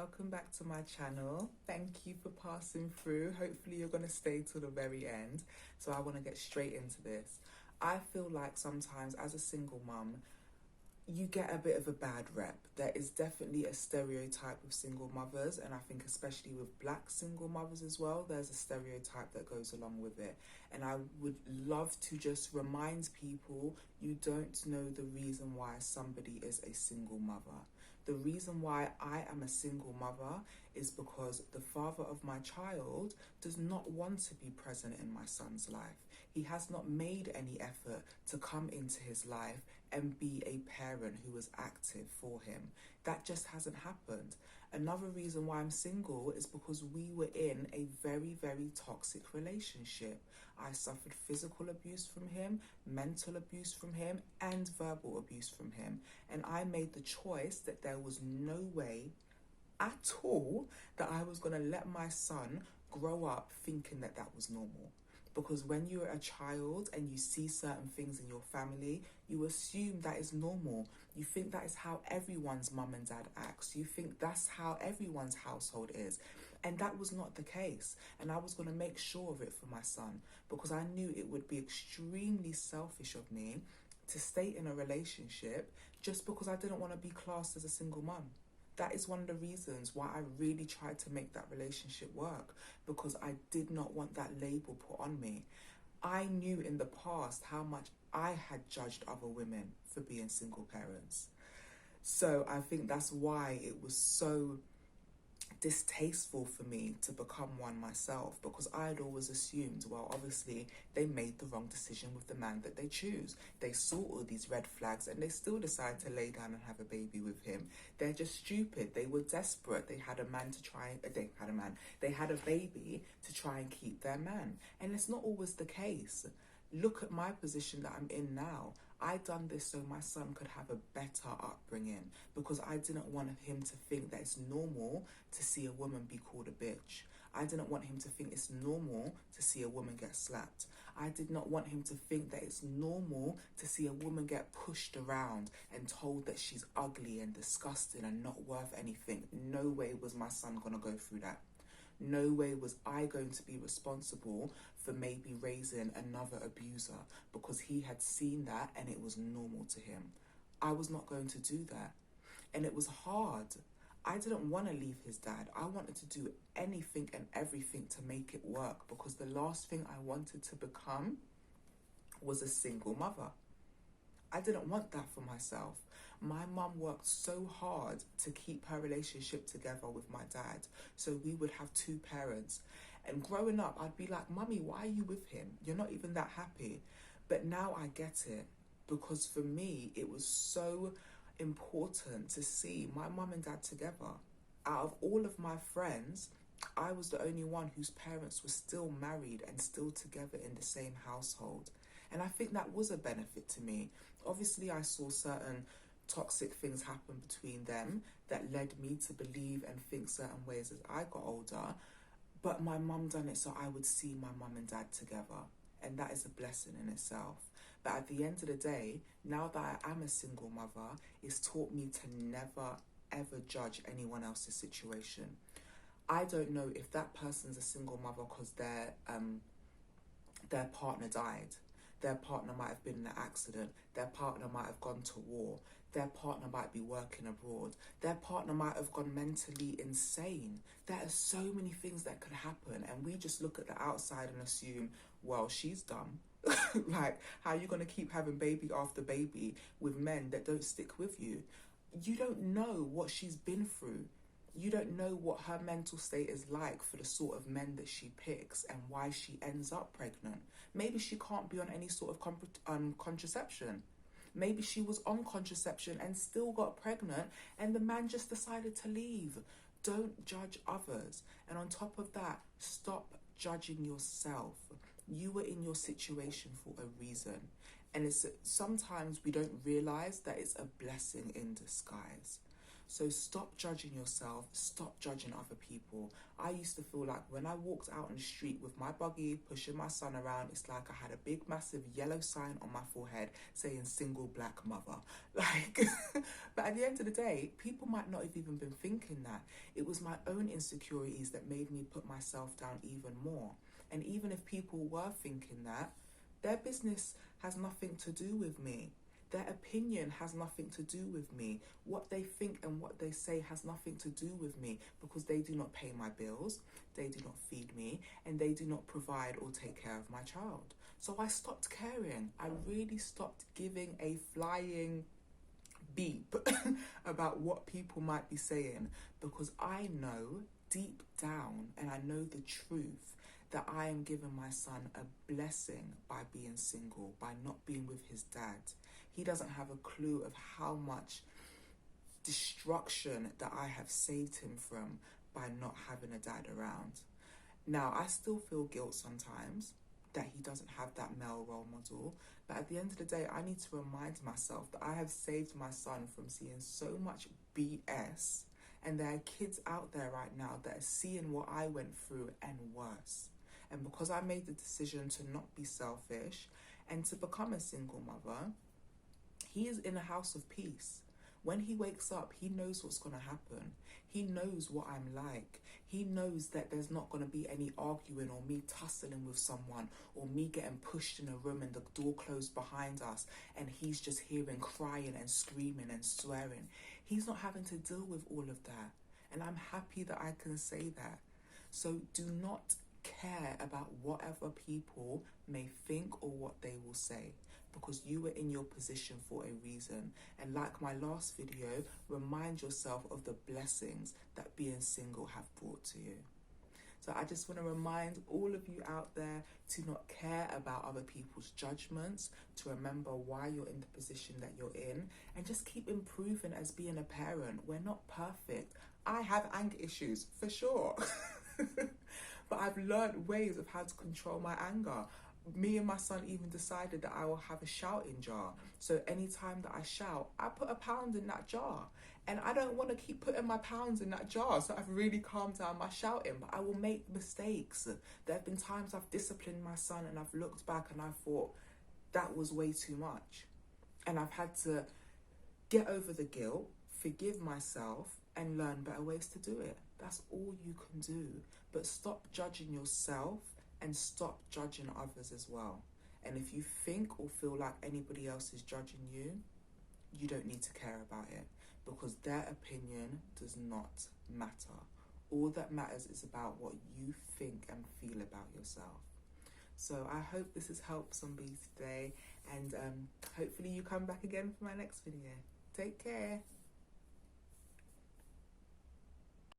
welcome back to my channel. Thank you for passing through. Hopefully you're going to stay till the very end. So I want to get straight into this. I feel like sometimes as a single mum, you get a bit of a bad rep. There is definitely a stereotype of single mothers, and I think especially with black single mothers as well, there's a stereotype that goes along with it. And I would love to just remind people, you don't know the reason why somebody is a single mother. The reason why I am a single mother is because the father of my child does not want to be present in my son's life. He has not made any effort to come into his life and be a parent who is active for him. That just hasn't happened. Another reason why I'm single is because we were in a very, very toxic relationship. I suffered physical abuse from him, mental abuse from him, and verbal abuse from him. And I made the choice that there was no way at all that I was going to let my son grow up thinking that that was normal. Because when you're a child and you see certain things in your family, you assume that is normal. You think that is how everyone's mum and dad acts. You think that's how everyone's household is. And that was not the case. And I was going to make sure of it for my son, because I knew it would be extremely selfish of me to stay in a relationship just because I didn't want to be classed as a single mum. That is one of the reasons why I really tried to make that relationship work, because I did not want that label put on me. I knew in the past how much I had judged other women for being single parents. So I think that's why it was so distasteful for me to become one myself, because I had always assumed, well, obviously they made the wrong decision with the man that they choose. They saw all these red flags and they still decided to lay down and have a baby with him. They're just stupid. They were desperate. They had a baby to try and keep their man. And it's not always the case. Look at my position that I'm in now. I done this so my son could have a better upbringing, because I didn't want him to think that it's normal to see a woman be called a bitch. I didn't want him to think it's normal to see a woman get slapped. I did not want him to think that it's normal to see a woman get pushed around and told that she's ugly and disgusting and not worth anything. No way was my son going to go through that. No way was I going to be responsible for maybe raising another abuser, because he had seen that and it was normal to him. I was not going to do that. And it was hard. I didn't want to leave his dad. I wanted to do anything and everything to make it work, because the last thing I wanted to become was a single mother. I didn't want that for myself. My mum worked so hard to keep her relationship together with my dad, so we would have two parents. And growing up, I'd be like, Mummy, why are you with him? You're not even that happy. But now I get it, because for me, it was so important to see my mum and dad together. Out of all of my friends, I was the only one whose parents were still married and still together in the same household. And I think that was a benefit to me. Obviously, I saw certain toxic things happen between them that led me to believe and think certain ways as I got older. But my mum done it so I would see my mum and dad together. And that is a blessing in itself. But at the end of the day, now that I am a single mother, it's taught me to never, ever judge anyone else's situation. I don't know if that person's a single mother because their partner died. Their partner might have been in an accident. Their partner might have gone to war. Their partner might be working abroad. Their partner might have gone mentally insane. There are so many things that could happen, and we just look at the outside and assume, well, she's dumb. Like, how are you going to keep having baby after baby with men that don't stick with you? You don't know what she's been through. You don't know what her mental state is like for the sort of men that she picks and why she ends up pregnant. Maybe she can't be on any sort of contraception. Maybe she was on contraception and still got pregnant and the man just decided to leave. Don't judge others. And on top of that, stop judging yourself. You were in your situation for a reason. And sometimes we don't realize that it's a blessing in disguise. So stop judging yourself, stop judging other people. I used to feel like when I walked out on the street with my buggy, pushing my son around, it's like I had a big, massive yellow sign on my forehead saying single black mother. Like, but at the end of the day, people might not have even been thinking that. It was my own insecurities that made me put myself down even more. And even if people were thinking that, their business has nothing to do with me. Their opinion has nothing to do with me. What they think and what they say has nothing to do with me, because they do not pay my bills, they do not feed me, and they do not provide or take care of my child. So I stopped caring. I really stopped giving a flying beep about what people might be saying, because I know deep down, and I know the truth, that I am giving my son a blessing by being single, by not being with his dad. He doesn't have a clue of how much destruction that I have saved him from by not having a dad around. Now, I still feel guilt sometimes that he doesn't have that male role model, but at the end of the day, I need to remind myself that I have saved my son from seeing so much BS, and there are kids out there right now that are seeing what I went through and worse. And because I made the decision to not be selfish and to become a single mother, he is in a house of peace. When he wakes up, he knows what's going to happen. He knows what I'm like. He knows that there's not going to be any arguing or me tussling with someone or me getting pushed in a room and the door closed behind us and he's just hearing crying and screaming and swearing. He's not having to deal with all of that. And I'm happy that I can say that. So do not care about whatever people may think or what they will say, because you were in your position for a reason. And like my last video, remind yourself of the blessings that being single have brought to you. So I just want to remind all of you out there to not care about other people's judgments, to remember why you're in the position that you're in, and just keep improving as being a parent. We're not perfect. I have anger issues, for sure. But I've learned ways of how to control my anger. Me and my son even decided that I will have a shouting jar. So anytime that I shout, I put £1 in that jar. And I don't want to keep putting my pounds in that jar. So I've really calmed down my shouting, but I will make mistakes. There have been times I've disciplined my son and I've looked back and I thought that was way too much. And I've had to get over the guilt, forgive myself, and learn better ways to do it. That's all you can do. But stop judging yourself and stop judging others as well. And if you think or feel like anybody else is judging you, you don't need to care about it, because their opinion does not matter. All that matters is about what you think and feel about yourself. So I hope this has helped somebody today, and hopefully you come back again for my next video. Take care.